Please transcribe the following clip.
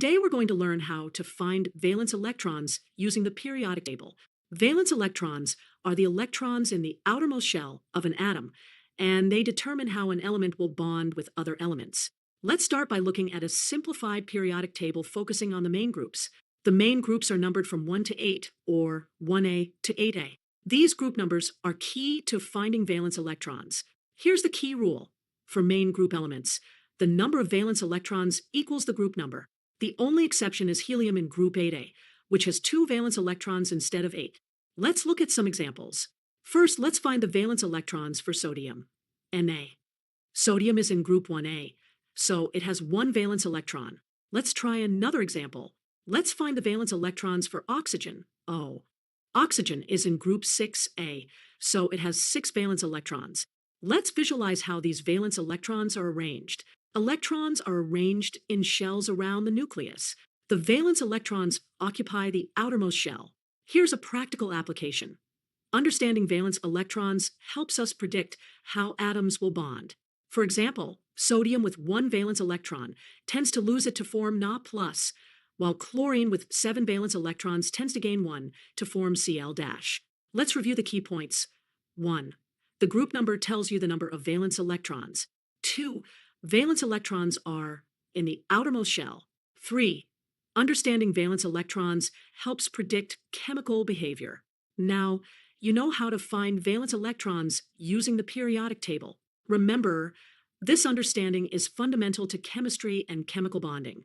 Today we're going to learn how to find valence electrons using the periodic table. Valence electrons are the electrons in the outermost shell of an atom, and they determine how an element will bond with other elements. Let's start by looking at a simplified periodic table focusing on the main groups. The main groups are numbered from 1 to 8, or 1a to 8a. These group numbers are key to finding valence electrons. Here's the key rule for main group elements. The number of valence electrons equals the group number. The only exception is helium in group 8a, which has 2 valence electrons instead of 8. Let's look at some examples. First, let's find the valence electrons for sodium, Na. Sodium is in group 1a, so it has 1 valence electron. Let's try another example. Let's find the valence electrons for oxygen, O. Oxygen is in group 6a, so it has 6 valence electrons. Let's visualize how these valence electrons are arranged. Electrons are arranged in shells around the nucleus. The valence electrons occupy the outermost shell. Here's a practical application. Understanding valence electrons helps us predict how atoms will bond. For example, sodium with 1 valence electron tends to lose it to form Na+, while chlorine with 7 valence electrons tends to gain 1 to form Cl-. Let's review the key points. 1. The group number tells you the number of valence electrons. 2. Valence electrons are in the outermost shell. 3. Understanding valence electrons helps predict chemical behavior. Now, you know how to find valence electrons using the periodic table. Remember, this understanding is fundamental to chemistry and chemical bonding.